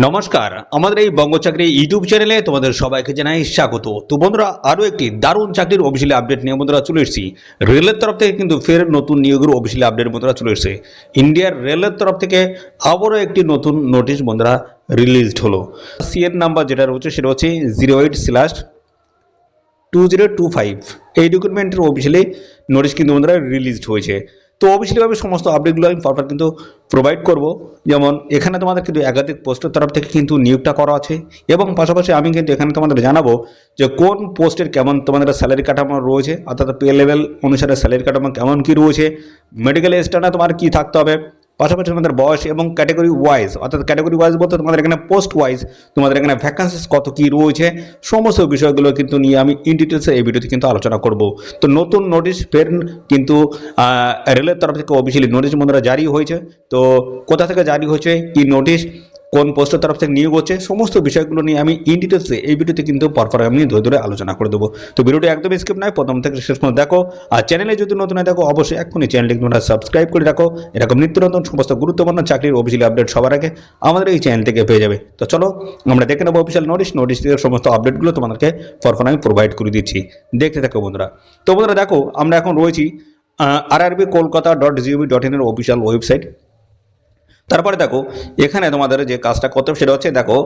নমস্কার, আমাদের এই বঙ্গ চাকরি ইউটিউব চ্যানেলে তোমাদের সবাইকে জানাই স্বাগত। তো বন্ধুরা, আরও একটি দারুণ চাকরির অফিসিয়ালি আপডেট নিয়ে বন্ধুরা চলে এসেছি। রেলের তরফ থেকে কিন্তু ফের নতুন নিয়োগের অফিসিয়ালি আপডেট বন্ধুরা চলে এসেছে। ইন্ডিয়ার রেলের তরফ থেকে আবারও একটি নতুন নোটিশ বন্ধুরা রিলিজড হলো। সিএন নাম্বার যেটা রয়েছে সেটা হচ্ছে 08/2025। এই ডকুমেন্টের অফিসিয়ালি নোটিশ কিন্তু বন্ধুরা রিলিজড হয়েছে। তো অফিসিয়ালিভাবে সমস্ত আপডেটগুলো আমি পরপর কিন্তু প্রোভাইড করব। যেমন এখানে তোমাদের কিন্তু একাধিক পোস্টের তরফ থেকে কিন্তু নিয়োগটা করা আছে, এবং পাশাপাশি আমি কিন্তু এখানে তোমাদের জানাবো যে কোন পোস্টের কেমন তোমাদের স্যালারি কাঠামো রয়েছে, অর্থাৎ পে লেভেল অনুসারে স্যালারি কাঠামো কেমন কী রয়েছে, মেডিকেল স্ট্যান্ডার্ড তোমার কী থাকতে হবে, পাশাপাশি তোমাদের বয়স এবং ক্যাটাগরি ওয়াইজ, অর্থাৎ ক্যাটাগরি ওয়াইজ বলতে তোমাদের এখানে পোস্ট ওয়াইজ তোমাদের এখানে ভ্যাকান্সিস কত কী রয়েছে, সমস্ত বিষয়গুলো কিন্তু নিয়ে আমি ইন ডিটেলসে এই ভিডিওতে কিন্তু আলোচনা করব। তো নতুন নোটিশ ফের কিন্তু রেলের তরফ থেকে অফিসিয়ালি নোটিশ বন্ধুরা জারি হয়েছে। তো কোথা থেকে জারি হয়েছে, কি নোটিশ, কোন পোস্টের তরফ থেকে নিয়োগ হচ্ছে, সমস্ত বিষয়গুলো নিয়ে আমি ইন ডিটেলসে এই ভিডিওতে কিন্তু পরপর আমি ধরে ধরে আলোচনা করে দেবো। তো ভিডিওটি একদম স্কিপ নয়, প্রথম থেকে শেষ পর্যন্ত দেখো। আর চ্যানেলে যদি নতুন হয় দেখো, অবশ্যই এখনই চ্যানেলটি তোমরা সাবস্ক্রাইব করে রাখো। এরকম নিত্য নতুন সমস্ত গুরুত্বপূর্ণ চাকরির অফিসিয়ালি আপডেট সবার আগে আমাদের এই চ্যানেল থেকে পেয়ে যাবে। তো চলো আমরা দেখে নেবো অফিসিয়াল নোটিশের সমস্ত আপডেটগুলো তোমাদেরকে পরপর আমি প্রোভাইড করে দিচ্ছি, দেখতে থাকো বন্ধুরা। তো বন্ধুরা দেখো, আমরা এখন রয়েছি rrbkolkata.gov.in এর অফিসিয়াল ওয়েবসাইট। তারপরে দেখো এখানে তোমাদের যে কাজটা করতে হবে সেটা হচ্ছে, দেখো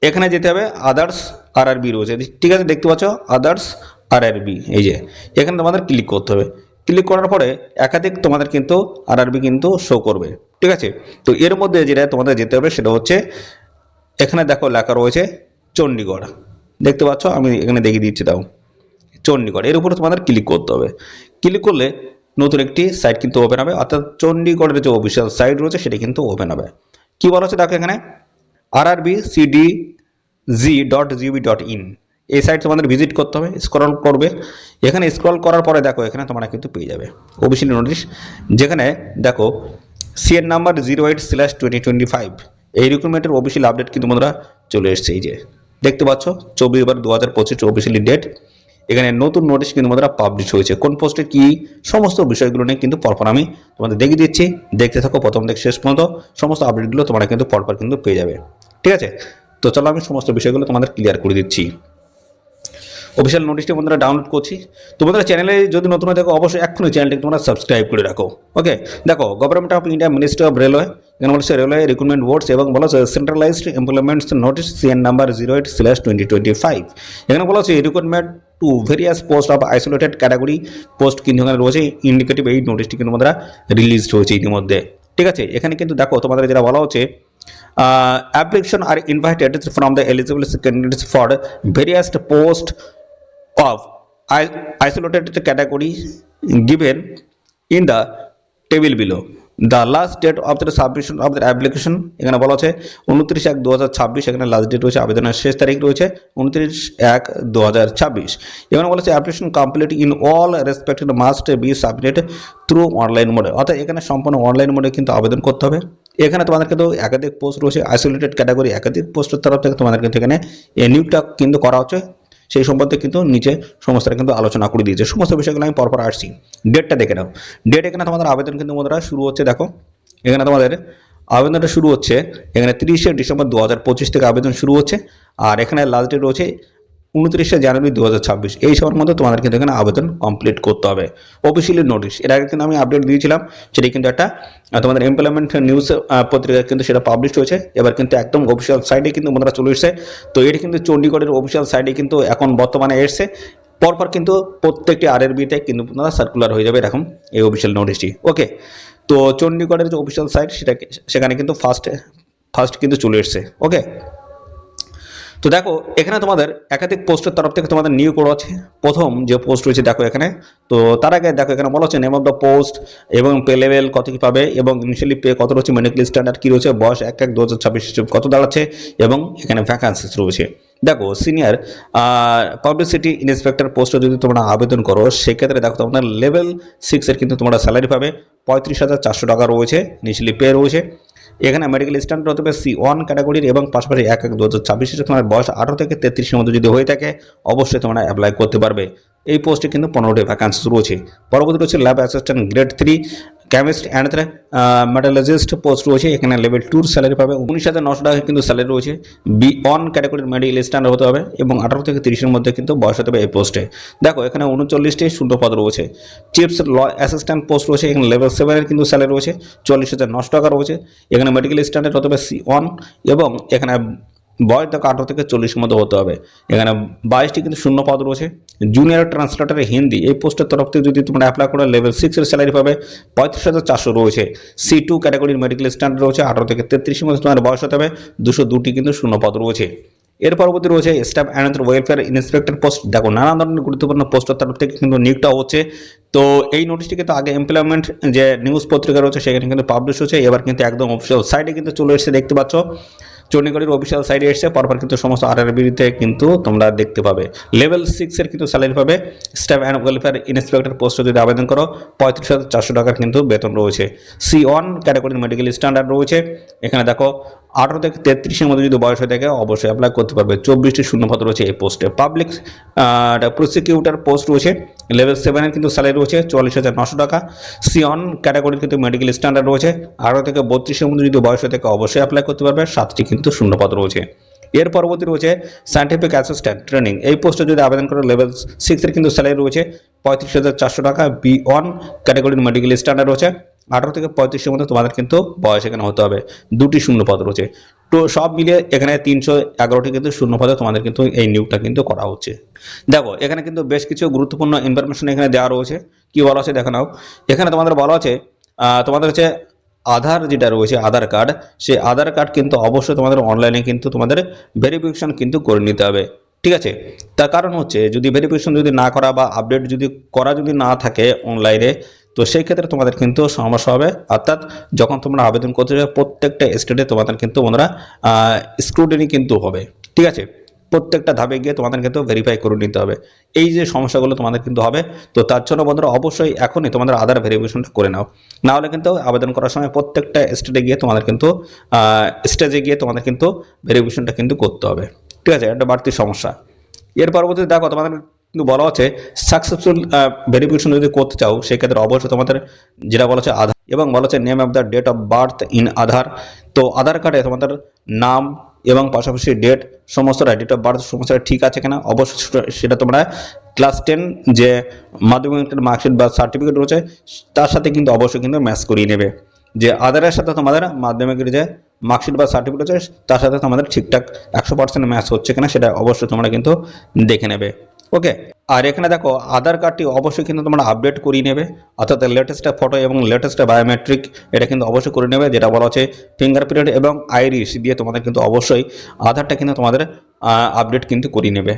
এখানে যেতে হবে আদার্স আরআরবি রয়েছে, ঠিক আছে, দেখতে পাচ্ছ আদার্স আরআরবি, এই যে এখানে তোমাদের ক্লিক করতে হবে। ক্লিক করার পরে একাধিক তোমাদের কিন্তু আরআরবি কিন্তু শো করবে, ঠিক আছে। তো এর মধ্যে যেটা তোমাদের যেতে হবে সেটা হচ্ছে, এখানে দেখো লেখা রয়েছে চণ্ডীগড়, দেখতে পাচ্ছ, আমি এখানে দেখিয়ে দিচ্ছি, দাও চণ্ডীগড়, এর উপরে তোমাদের ক্লিক করতে হবে। ক্লিক করলে নতুন একটি সাইট কিন্তু ওপেন হবে, অর্থাৎ চণ্ডীগড়ের যে অফিসিয়াল সাইট রয়েছে সেটি কিন্তু ওপেন হবে। কি বলা হচ্ছে দেখো এখানে rrbcdg.gov.in, এই সাইট তোমাদের ভিজিট করতে হবে, স্ক্রল করবে। এখানে স্ক্রল করার পরে দেখো এখানে তোমরা কিন্তু পেয়ে যাবে অফিসিয়াল নোটিশ, যেখানে দেখো সিএন নাম্বার 08/2025 এই রিক্রুটমেন্টের অফিসিয়াল আপডেট কিন্তু তোমরা চলে এসেছে। এই যে দেখতে পাচ্ছ 24/2025 অফিসিয়ালি ডেট। এখানে নতুন নোটিশ কিন্তু আমাদের পাবলিশ হয়েছে, কোন পোস্টে কি সমস্ত বিষয়গুলো নিয়ে কিন্তু পরপর আমি তোমাদের দেখিয়ে দিচ্ছি, দেখতে থাকো প্রথম থেকে শেষ পর্যন্ত, সমস্ত আপডেটগুলো তোমরা কিন্তু পরপর কিন্তু পেয়ে যাবে, ঠিক আছে। তো চলো আমি সমস্ত বিষয়গুলো তোমাদের ক্লিয়ার করে দিচ্ছি। অফিসিয়াল নোটিশটি বন্ধুরা ডাউনলোড করছি। তো বন্ধুরা, চ্যানেলে যদি নতুন হয় দেখো, অবশ্যই এখনই চ্যানেলটি তোমরা সাবস্ক্রাইব করে রাখো। ওকে, দেখো government of India ministry of railway, এখানে বলছে রেলওয়ে রিক্রুটমেন্ট বোর্ডস, এবং বলা হচ্ছে centralised employments notice CN number 08/2025। এখানে বলা হচ্ছে recruitment to various post of isolated category post কিন্তু এখানে রয়েছে ইন্ডিকেটিভ। এই নোটিশটি কিন্তু আমাদের রিলিজ হয়েছে ইতিমধ্যে, ঠিক আছে। এখানে কিন্তু দেখো তোমাদের যেটা বলা হচ্ছে, application are invited from the eligible candidates for various post of isolated category given in the table below. The last date of the submission of the application, এখানে বলা হচ্ছে 29/1/2026, এখানে লাস্ট ডেট রয়েছে, আবেদনের শেষ তারিখ রয়েছে 29/1/2026। এখানে বলা হচ্ছে application complete in all respected must be submitted through online মোডে, অর্থাৎ এখানে সম্পূর্ণ অনলাইন মোডে কিন্তু আবেদন করতে হবে। এখানে তোমাদের কিন্তু একাধিক পোস্ট রয়েছে, আইসোলেটেড ক্যাটাগরি একাধিক পোস্টের তরফ থেকে তোমাদের কিন্তু এখানে নিয়োগটা কিন্তু করা হচ্ছে, সেই সম্বন্ধে কিন্তু নিচে সমস্তটা কিন্তু আলোচনা করে দিয়েছে। সমস্ত বিষয়গুলো আমি পরপর আসছি, ডেটটা দেখে নাও। ডেট এখানে তোমাদের আবেদন কিন্তু বন্ধুরা শুরু হচ্ছে, দেখো এখানে তোমাদের আবেদনটা শুরু হচ্ছে এখানে 30শে ডিসেম্বর 2025 থেকে আবেদন শুরু হচ্ছে, আর এখানে লাস্ট ডেট রয়েছে 29শে জানুয়ারি 2026। এই সময়ের মধ্যে তোমাদের কিন্তু এখানে আবেদন কমপ্লিট করতে হবে। অফিসিয়ালি নোটিশ এর আগে কিন্তু আমি আপডেট দিয়েছিলাম, সেটি কিন্তু একটা তোমাদের এমপ্লয়মেন্ট নিউজ পত্রিকায় কিন্তু সেটা পাবলিশ হয়েছে, এবার কিন্তু একদম অফিসিয়াল সাইটে কিন্তু তোমরা চলে এসেছে। তো এটি কিন্তু চণ্ডীগড়ের অফিসিয়াল সাইটে কিন্তু এখন বর্তমানে এসছে, পরপর কিন্তু প্রত্যেকটি আরআরবিতে কিন্তু আপনারা সার্কুলার হয়ে যাবে এরকম এই অফিসিয়াল নোটিশটি। ওকে, তো চণ্ডীগড়ের যে অফিসিয়াল সাইট সেখানে কিন্তু ফার্স্ট কিন্তু চলে এসছে। ওকে, তো দেখো এখানে তোমাদের একাধিক পোস্টের তরফ থেকে তোমাদের নিয়োগ করা আছে। প্রথম যে পোস্ট রয়েছে দেখো এখানে, তো তার আগে দেখো এখানে বলা হচ্ছে নেম অফ দ্য পোস্ট এবং পে লেভেল কত কি পাবে, এবং ইনিশিয়ালি পে কত রয়েছে, মেডিকেল স্ট্যান্ডার্ড কি রয়েছে, বয়স 1/1/2026 কত দাঁড়াচ্ছে, এবং এখানে ভ্যাকান্সিস রয়েছে। দেখো সিনিয়র পাবলিসিটি ইন্সপেক্টর পোস্টে যদি তোমরা আবেদন করো, সেক্ষেত্রে দেখো তোমাদের লেভেল 6 কিন্তু তোমরা স্যালারি পাবে, 35,400 টাকা রয়েছে ইনিশিয়ালি পে রয়েছে। এখানে মেডিকেল স্ট্যান্ডার্ড হতে হবে C1 ক্যাটাগরির, এবং পাশাপাশি 1/1/2026 তোমার বয়স 18 থেকে 33-এর মধ্যে যদি হয়ে থাকে অবশ্যই তোমরা অ্যাপ্লাই করতে পারবে। এই পোস্টে কিন্তু 15টি ভ্যাকান্সি রয়েছে। পরবর্তী রয়েছে lab assistant grade 3 chemist and metallurgist post রয়েছে, এখানে লেভেল 2 স্যালারি পাবে 19,900 টাকা কিন্তু স্যালারি রয়েছে। B1 ক্যাটাগরির মেডিকেল স্ট্যান্ডার্ড হতে হবে এবং 18 থেকে 30-এর মধ্যে কিন্তু বয়স হতে হবে এই পোস্টে। দেখো এখানে 39টি শূন্য পদ রয়েছে। চিফস ল অ্যাসিস্ট্যান্ট পোস্ট রয়েছে, এখানে লেভেল 7 এর কিন্তু স্যালারি রয়েছে 40,900 টাকা রয়েছে। এখানে মেডিকেল স্ট্যান্ডার্ড হতে হবে C1 এবং এখানে বয়স দেখো 18 থেকে 40-এর মধ্যে হতে হবে। এখানে 22টি কিন্তু শূন্য পদ রয়েছে। জুনিয়র ট্রান্সলেটর হিন্দি এই পোস্টের তরফ থেকে যদি তোমরা অ্যাপ্লাই করো লেভেল 6 এর স্যালারি পাবে 35,400 রয়েছে। C2 ক্যাটাগরির মেডিকেল স্ট্যান্ডার্ড রয়েছে, 18 থেকে 33-এর মধ্যে তোমার বয়স হতে হবে। 202টি কিন্তু শূন্য পদ রয়েছে। এর পরবর্তী রয়েছে staff and welfare inspector post. দেখো নানা ধরনের গুরুত্বপূর্ণ পোস্টের তরফ থেকে কিন্তু নিয়োগটা হচ্ছে। তো এই নোটিশটি কিন্তু আগে এমপ্লয়মেন্ট যে নিউজ পত্রিকা রয়েছে সেখানে কিন্তু পাবলিশ হচ্ছে, এবার কিন্তু একদম অফিসিয়াল সাইটে কিন্তু চলে এসেছে, দেখতে পাচ্ছ চণ্ডীগড়ের অফিসিয়াল সাইটে এসেছে। পরপর কিন্তু সমস্ত আরআরবিতে কিন্তু তোমরা দেখতে পাবে। লেভেল 6 এর কিন্তু স্যালারি পাবে। স্টাফ অ্যান্ড ওয়েলফেয়ার ইন্সপেক্টর পোস্টে যদি আবেদন করো 35,400 টাকার কিন্তু বেতন রয়েছে। C1 ক্যাটাগরির মেডিকেল স্ট্যান্ডার্ড রয়েছে। এখানে দেখো 18 থেকে 33-এর মধ্যে যদি বয়স হয়ে থাকে অবশ্যই অ্যাপ্লাই করতে পারবে। 24টি শূন্যপদ রয়েছে এই পোস্টে। পাবলিক প্রসিকিউটর পোস্ট রয়েছে, লেভেল 7 এর কিন্তু স্যালারি রয়েছে 44,900 টাকা। C1 ক্যাটাগরির কিন্তু মেডিকেল স্ট্যান্ডার্ড রয়েছে। 18 থেকে 32-এর মধ্যে যদি বয়স হয়ে থাকে অবশ্যই অ্যাপ্লাই করতে পারবে। 7টি কিন্তু শূন্যপদ রয়েছে। এর পরবর্তী রয়েছে সায়েন্টিফিক অ্যাসিস্ট্যান্ট ট্রেনিং এই পোস্টে যদি আবেদন করে লেভেল 6 এর কিন্তু স্যালারি রয়েছে 35,400 টাকা। B1 ক্যাটাগরির মেডিকেল স্ট্যান্ডার্ড রয়েছে। 18 থেকে 35-এর মধ্যে তোমাদের কিন্তু বয়স এখানে হতে হবে। 2টি শূন্যপদ রয়েছে। তো সব মিলিয়ে এখানে 311টি কিন্তু শূন্যপদে তোমাদের কিন্তু এই নিয়োগটা কিন্তু করা হচ্ছে। দেখো এখানে কিন্তু বেশ কিছু গুরুত্বপূর্ণ ইনফরমেশন এখানে দেওয়া রয়েছে। কি বলা আছে দেখো নাও। এখানে তোমাদের বলা আছে তোমাদের হচ্ছে আধার যেটা রয়েছে আধার কার্ড, সেই আধার কার্ড কিন্তু অবশ্যই তোমাদের অনলাইনে কিন্তু তোমাদের ভেরিফিকেশন কিন্তু করে নিতে হবে। ঠিক আছে, তার কারণ হচ্ছে যদি ভেরিফিকেশন যদি না করা বা আপডেট যদি করা যদি না থাকে অনলাইনে, তো সেই ক্ষেত্রে তোমাদের কিন্তু সমস্যা হবে। অর্থাৎ যখন তোমরা আবেদন করতে যাবে প্রত্যেকটা স্টেটে তোমাদের কিন্তু বন্ধুরা স্ক্রুটিনি কিন্তু হবে। ঠিক আছে, প্রত্যেকটা ধাপে গিয়ে তোমাদের কিন্তু ভেরিফাই করে নিতে হবে। এই যে সমস্যাগুলো তোমাদের কিন্তু হবে, তো তার জন্য বন্ধুরা অবশ্যই এখনই তোমাদের আধার ভেরিফিকেশনটা করে নাও। না হলে কিন্তু আবেদন করার সময় প্রত্যেকটা স্টেটে গিয়ে তোমাদের কিন্তু স্টেজে গিয়ে তোমাদের কিন্তু ভেরিফিকেশনটা কিন্তু করতে হবে। ঠিক আছে, একটা বাড়তি সমস্যা। এর পরবর্তীতে দেখো তোমাদের কিন্তু বলা হচ্ছে সাকসেসফুল ভেরিফিকেশন যদি করতে চাও সেক্ষেত্রে অবশ্যই তোমাদের যেটা বলা হচ্ছে আধার এবং বলা হচ্ছে name of the date of birth in Aadhaar. তো আধার কার্ডে তোমাদের নাম এবং পাশাপাশি ডেট সমস্তটা ডেট অফ বার্থ সমস্তটা ঠিক আছে কিনা অবশ্যই সেটা তোমরা ক্লাস 10 যে মাধ্যমিকের মার্কশিট বা সার্টিফিকেট রয়েছে তার সাথে কিন্তু অবশ্যই কিন্তু ম্যাচ করিয়ে নেবে। যে আধারের সাথে তোমাদের মাধ্যমিকের যে মার্কশিট বা সার্টিফিকেট আছে তার সাথে তোমাদের ঠিকঠাক 100% ম্যাচ হচ্ছে কিনা সেটা অবশ্যই তোমরা কিন্তু দেখে নেবে। ওকে, আর এখানে দেখো আধার কার্ডটি অবশ্যই কিন্তু তোমরা আপডেট করিয়ে নেবে, অর্থাৎ লেটেস্ট ফটো এবং লেটেস্ট বায়োমেট্রিক এটা কিন্তু অবশ্যই করে নেবে। যেটা বলা হচ্ছে ফিঙ্গারপ্রিন্ট এবং আইরিস দিয়ে তোমাদের কিন্তু অবশ্যই আধারটা কিন্তু তোমাদের আপডেট কিন্তু করিয়ে নেবে।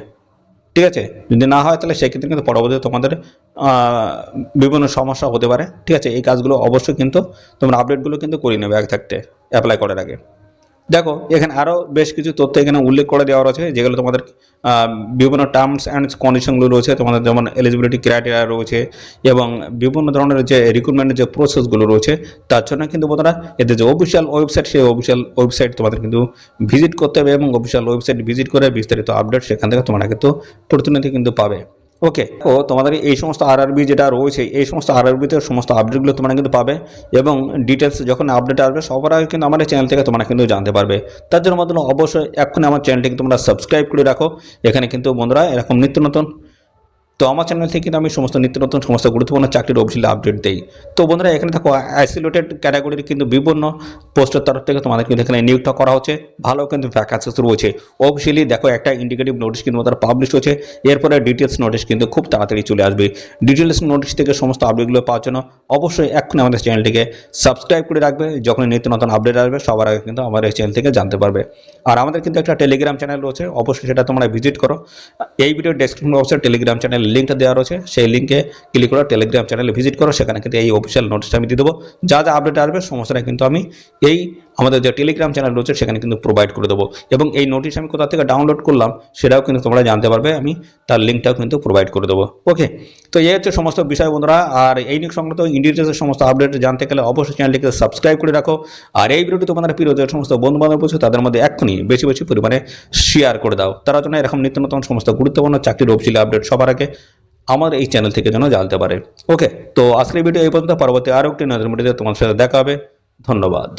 ঠিক আছে, যদি না হয় তাহলে সেক্ষেত্রে কিন্তু পরবর্তীতে তোমাদের বিভিন্ন সমস্যা হতে পারে। ঠিক আছে, এই কাজগুলো অবশ্যই কিন্তু তোমরা আপডেটগুলো কিন্তু করে নেবে আগে থাকতে অ্যাপ্লাই করার আগে। দেখো এখানে আরও বেশ কিছু তথ্য এখানে উল্লেখ করে দেওয়া রয়েছে যেগুলো তোমাদের বিভিন্ন টার্মস অ্যান্ড কন্ডিশনগুলো রয়েছে তোমাদের, যেমন এলিজিবিলিটি ক্রাইটেরিয়া রয়েছে এবং বিভিন্ন ধরনের যে রিক্রুটমেন্টের যে প্রসেসগুলো রয়েছে তার জন্য কিন্তু বন্ধুরা এদের যে অফিসিয়াল ওয়েবসাইট সেই অফিসিয়াল ওয়েবসাইট তোমাদের কিন্তু ভিজিট করতে হবে এবং অফিসিয়াল ওয়েবসাইট ভিজিট করে বিস্তারিত আপডেট সেখান থেকে তোমরা কিন্তু প্রতিনিয়ত কিন্তু পাবে। ওকে, তো তোমাদের এই সমস্ত আরআরবি যেটা রয়েছে এই সমস্ত আরআরবিতে সমস্ত আপডেটগুলো তোমরা কিন্তু পাবে এবং ডিটেলস যখন আপডেট আসবে সবার আগে কিন্তু আমার চ্যানেল থেকে তোমরা কিন্তু জানতে পারবে। তার জন্য বন্ধুরা অবশ্যই এক্ষুনি আমার চ্যানেলটিকে তোমরা সাবস্ক্রাইব করে রাখো। এখানে কিন্তু বন্ধুরা এরকম নিত্য নতুন তো আমার চ্যানেল থেকে কিন্তু আমি সমস্ত নিত্য নতুন সমস্ত গুরুত্বপূর্ণ চাকরির অফিসিয়াল আপডেট দেই। তো বন্ধুরা এখানে দেখো আইসোলেটেড ক্যাটাগরির কিন্তু বিভিন্ন পোস্টের তরফ থেকে তোমাদের কিন্তু এখানে নিয়োগটা করা হচ্ছে। ভালো কিন্তু ভ্যাকান্সিস রয়েছে। অফিসিয়ালি দেখো একটা ইন্ডিকেটিভ নোটিশ কিন্তু তারা পাবলিশ হচ্ছে, এরপরে ডিটেলস নোটিশ কিন্তু খুব তাড়াতাড়ি চলে আসবে। ডিটেলস নোটিশ থেকে সমস্ত আপডেটগুলো পাওয়ার জন্য অবশ্যই এক্ষুনি আমাদের চ্যানেলটিকে সাবস্ক্রাইব করে রাখবে। যখন নিত্য নতুন আপডেট আসবে সবার আগে কিন্তু আমার এই চ্যানেল থেকে জানতে পারবে। আর আমাদের কিন্তু একটা টেলিগ্রাম চ্যানেল রয়েছে, অবশ্যই সেটা তোমরা ভিজিট করো। এই ভিডিও ডেসক্রিপশন বক্সে টেলিগ্রাম চ্যানেল লিঙ্কটা দেওয়া রয়েছে, সেই লিঙ্কে ক্লিক করে টেলিগ্রাম চ্যানেলে ভিজিট করো। সেখানে কিন্তু এই অফিসিয়াল নোটিশটা আমি দিয়ে দেবো। যা যা আপডেট আসবে সমস্তটা কিন্তু আমি এই আমাদের যে টেলিগ্রাম চ্যানেল রয়েছে সেখানে কিন্তু প্রোভাইড করে দেবো এবং এই নোটিশ আমি কোথা থেকে ডাউনলোড করলাম সেটাও কিন্তু তোমরা জানতে পারবে, আমি তার লিঙ্কটাও কিন্তু প্রোভাইড করে দেবো। ওকে, তো এই হচ্ছে সমস্ত বিষয় বন্ধুরা। আর এই নিয়ে সংক্রান্ত ইন্ডিভিজুয়ালের সমস্ত আপডেট জানতে গেলে অবশ্যই চ্যানেলটিকে সাবস্ক্রাইব করে রাখো। আর এই ভিডিওটি তোমাদের প্রিয় যে সমস্ত বন্ধু বান্ধব রয়েছে তাদের মধ্যে এক্ষুনি বেশি বেশি পরিমাণে শেয়ার করে দাও, তারা জন্য এরকম নিত্য নতুন সমস্ত গুরুত্বপূর্ণ চাকরির অফিসিয়াল আপডেট সবার আগে আমার এই চ্যানেল থেকে যেন জানতে পারে। ওকে, তো আজকের ভিডিও এই পর্যন্ত, পরবর্তী আরও একটি নতুন ভিডিওতে তোমার সাথে দেখা হবে। ধন্যবাদ।